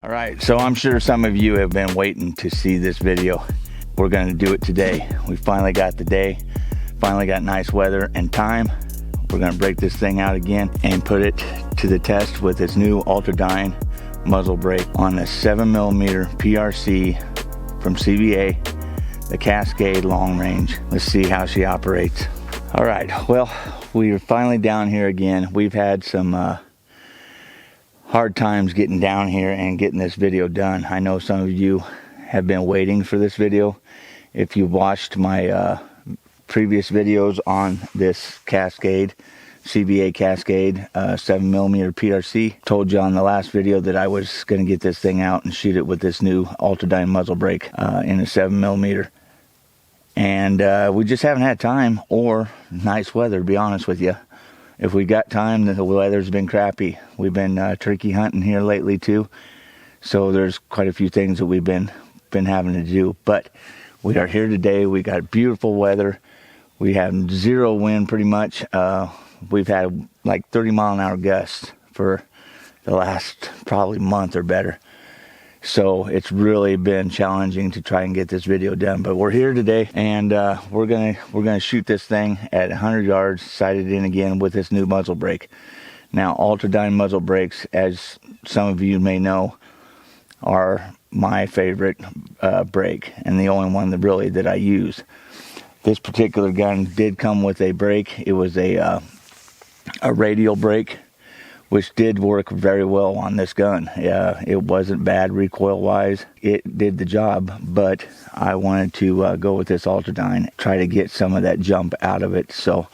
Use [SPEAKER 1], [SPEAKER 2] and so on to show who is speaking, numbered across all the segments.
[SPEAKER 1] All right, so I'm sure some of you have been waiting to see this video. We're gonna do it today. We finally got the day, finally got nice weather and time. We're gonna break this thing out again and put it to the test with its new Ultradyne muzzle brake on the 7mm PRC from CBA, the Cascade long range. Let's see how she operates. All right, well, we are finally down here again. We've had some hard times getting down here and getting this video done. I know some of you have been waiting for this video. If you've watched my previous videos on this Cascade, CBA Cascade 7mm PRC, told you on the last video that I was going to get this thing out and shoot it with this new Ultradyne muzzle brake in a 7mm. And we just haven't had time or nice weather, to be honest with you. If we got time, the weather's been crappy. We've been turkey hunting here lately too, so there's quite a few things that we've been having to do. But we are here today. We got beautiful weather. We have zero wind pretty much. We've had like 30-mile-an-hour gusts for the last probably month or better. So it's really been challenging to try and get this video done, but we're here today, and we're gonna shoot this thing at 100 yards, sighted in again with this new muzzle brake. Now, Ultradyne muzzle brakes, as some of you may know, are my favorite brake, and the only one that I use. This particular gun did come with a brake. It was a radial brake, which did work very well on this gun. It wasn't bad recoil wise. It did the job, but I wanted to go with this Ultradyne, try to get some of that jump out of it. So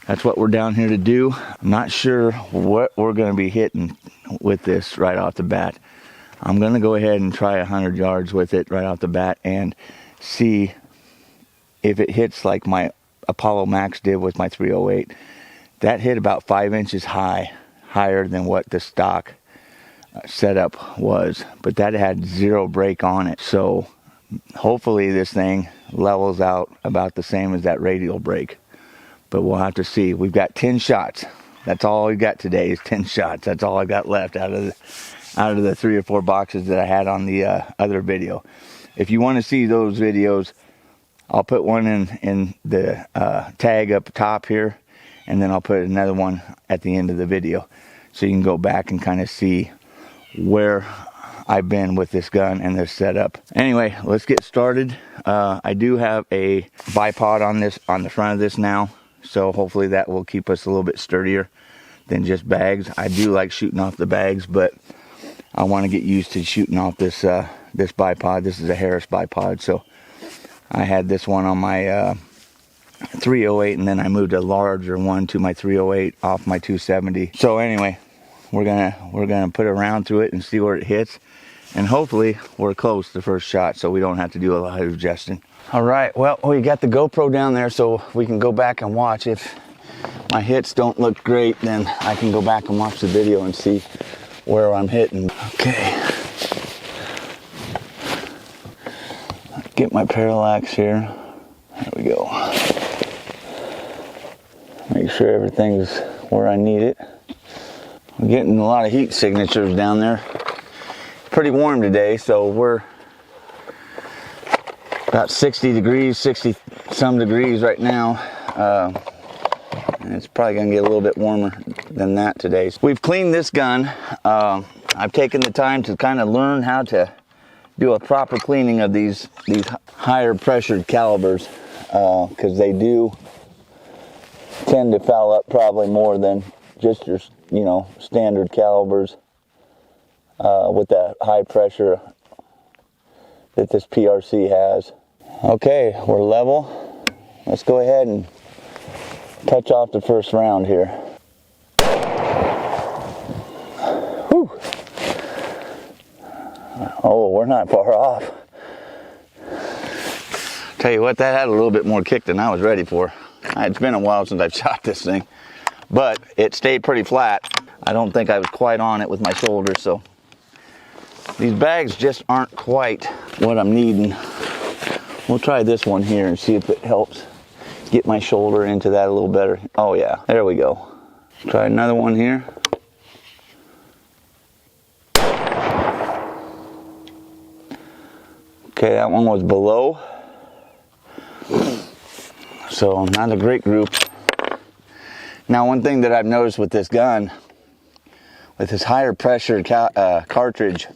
[SPEAKER 1] that's what we're down here to do. I'm not sure what we're gonna be hitting with this right off the bat. I'm gonna go ahead and try 100 yards with it right off the bat and see if it hits like my Apollo Max did with my 308. That hit about 5 inches higher than what the stock setup was, but that had zero brake on it. So hopefully this thing levels out about the same as that radial brake, but we'll have to see. We've got 10 shots. That's all we got today is 10 shots. That's all I got left out of the 3 or 4 boxes that I had on the other video. If you want to see those videos, I'll put one in the tag up top here, and then I'll put another one at the end of the video, so you can go back and kind of see where I've been with this gun and this setup. Anyway, let's get started. I do have a bipod on the front of this now, so hopefully that will keep us a little bit sturdier than just bags. I do like shooting off the bags, but I want to get used to shooting off this this bipod. This is a Harris bipod, so I had this one on my 308, and then I moved a larger one to my 308 off my 270. So anyway, we're gonna put a round through it and see where it hits, and hopefully we're close to the first shot, so we don't have to do a lot of adjusting. All right, well, we got the GoPro down there so we can go back and watch. If my hits don't look great, then I can go back and watch the video and see where I'm hitting. Okay, get my parallax here. There we go. Make sure everything's where I need it. I'm getting a lot of heat signatures down there. Pretty warm today, so we're about 60 degrees, 60 some degrees right now. And it's probably gonna get a little bit warmer than that today. We've cleaned this gun. I've taken the time to kind of learn how to do a proper cleaning of these higher pressured calibers, because they do tend to foul up probably more than just your standard calibers with that high pressure that this PRC has. Okay, we're level. Let's go ahead and touch off the first round here. Whew. Oh, we're not far off. Tell you what, that had a little bit more kick than I was ready for. It's been a while since I've shot this thing, but it stayed pretty flat. I don't think I was quite on it with my shoulder, so these bags just aren't quite what I'm needing. We'll try this one here and see if it helps get my shoulder into that a little better. Oh yeah, there we go. Try another one here. Okay, that one was below. So not a great group. Now, one thing that I've noticed with this gun, with this higher pressure cartridge,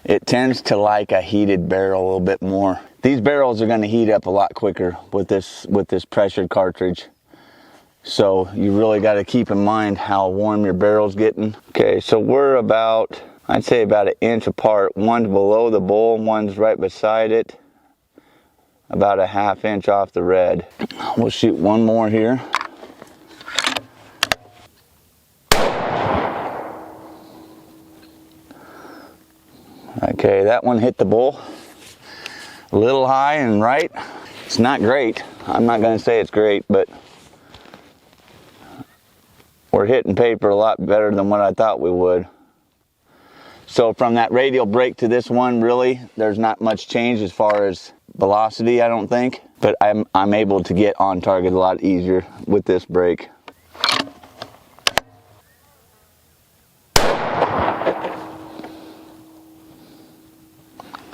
[SPEAKER 1] it tends to like a heated barrel a little bit more. These barrels are going to heat up a lot quicker with this pressured cartridge. So you really got to keep in mind how warm your barrel's getting. Okay, so we're about, I'd say about 1 inch apart. One's below the bowl, one's right beside it. About 1/2 inch off the red. We'll shoot one more here. Okay, that one hit the bowl a little high and right. It's not great. I'm not going to say it's great, but we're hitting paper a lot better than what I thought we would. So from that radial break to this one, really, there's not much change as far as velocity, I don't think. But I'm able to get on target a lot easier with this break.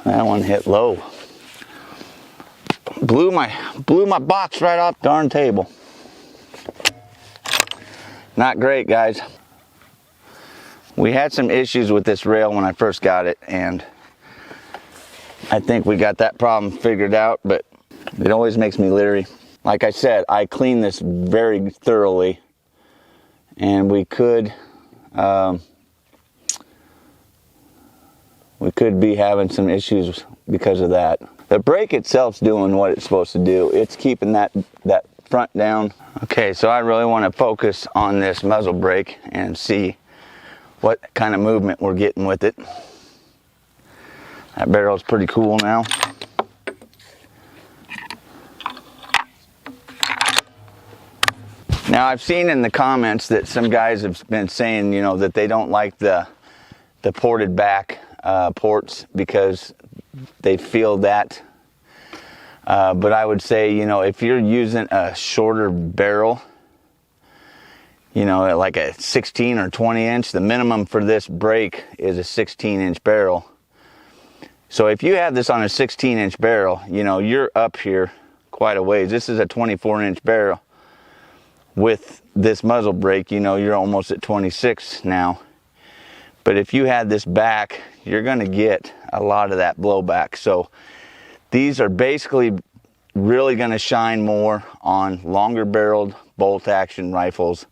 [SPEAKER 1] That one hit low. Blew my box right off the darn table. Not great, guys. We had some issues with this rail when I first got it, and I think we got that problem figured out, but it always makes me leery. Like I said, I cleaned this very thoroughly, and we could be having some issues because of that. The brake itself's doing what it's supposed to do. It's keeping that front down. Okay, so I really want to focus on this muzzle brake and see what kind of movement we're getting with it. That barrel's pretty cool now. Now, I've seen in the comments that some guys have been saying, you know, that they don't like the ported back ports because they feel that. But I would say, you know, if you're using a shorter barrel, you know, like a 16 or 20 inch, the minimum for this brake is a 16-inch barrel. So if you have this on a 16-inch barrel, you know, you're up here quite a ways. This is a 24-inch barrel. With this muzzle brake, you know, you're almost at 26 now. But if you had this back, you're going to get a lot of that blowback. So these are basically really going to shine more on longer barreled bolt action rifles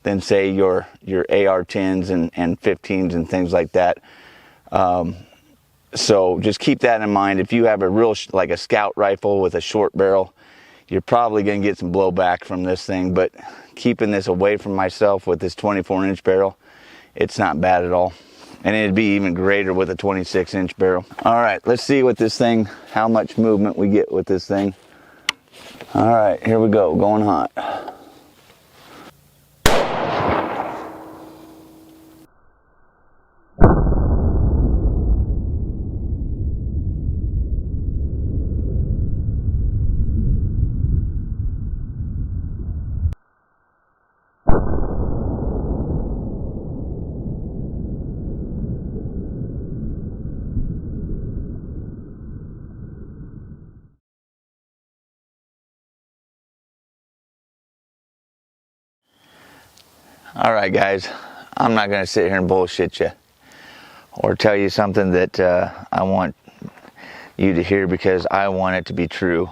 [SPEAKER 1] than say your AR-10s and 15s and things like that. So just keep that in mind. If you have a real like a scout rifle with a short barrel, you're probably going to get some blowback from this thing. But keeping this away from myself with this 24-inch barrel, it's not bad at all. And it'd be even greater with a 26-inch barrel. All right, let's see what this thing, how much movement we get with this thing. All right, here we go, going hot. All right, guys, I'm not going to sit here and bullshit you or tell you something that I want you to hear because I want it to be true.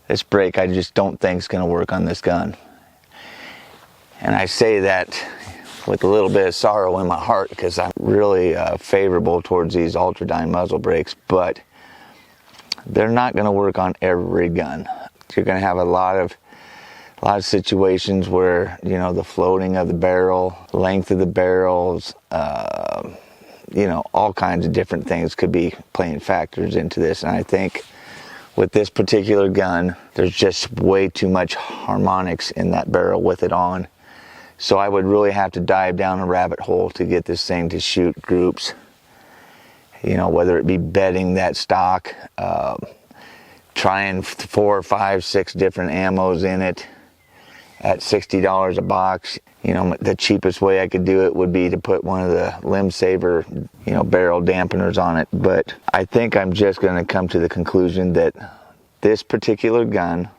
[SPEAKER 1] This brake, I just don't think is going to work on this gun. And I say that with a little bit of sorrow in my heart because I'm really favorable towards these Ultradyne muzzle brakes, but they're not going to work on every gun. You're going to have a lot of situations where, you know, the floating of the barrel, length of the barrels, you know, all kinds of different things could be playing factors into this. And I think with this particular gun, there's just way too much harmonics in that barrel with it on. So I would really have to dive down a rabbit hole to get this thing to shoot groups. You know, whether it be bedding that stock, trying 4, 5, 6 different ammos in it, at $60 a box. You know, the cheapest way I could do it would be to put one of the limb saver, you know, barrel dampeners on it. But I think I'm just going to come to the conclusion that this particular gun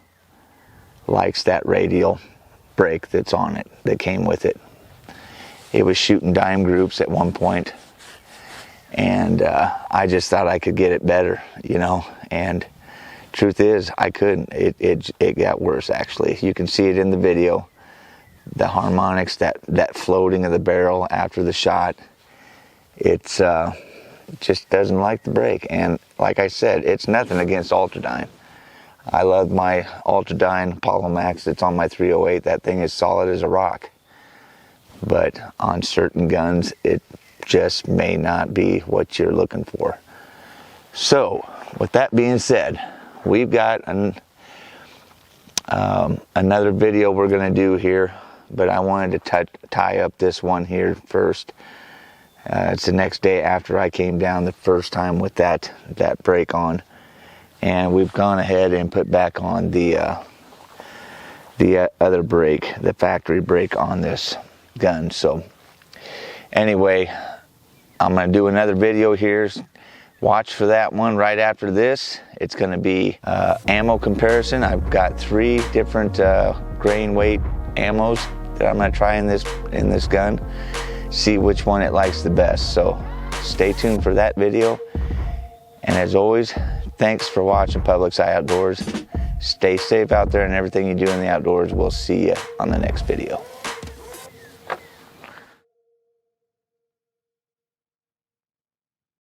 [SPEAKER 1] likes that radial brake that's on it, that came with it. It was shooting dime groups at one point, and I just thought I could get it better, you know, and truth is I couldn't. It got worse, actually. You can see it in the video. The harmonics, that floating of the barrel after the shot, it's just doesn't like the brake. And like I said, it's nothing against Ultradyne. I love my Ultradyne Apollo Max that's on my 308. That thing is solid as a rock. But on certain guns, it just may not be what you're looking for. So, with that being said, we've got another video we're going to do here, but I wanted to tie up this one here first. It's the next day after I came down the first time with that brake on, and we've gone ahead and put back on the other brake, the factory brake on this gun. So anyway, I'm going to do another video here. Watch for that one right after this. It's going to be ammo comparison. I've got 3 different grain weight ammos that I'm going to try in this gun. See which one it likes the best. So stay tuned for that video. And as always, thanks for watching Public Eye Outdoors. Stay safe out there in everything you do in the outdoors. We'll see you on the next video.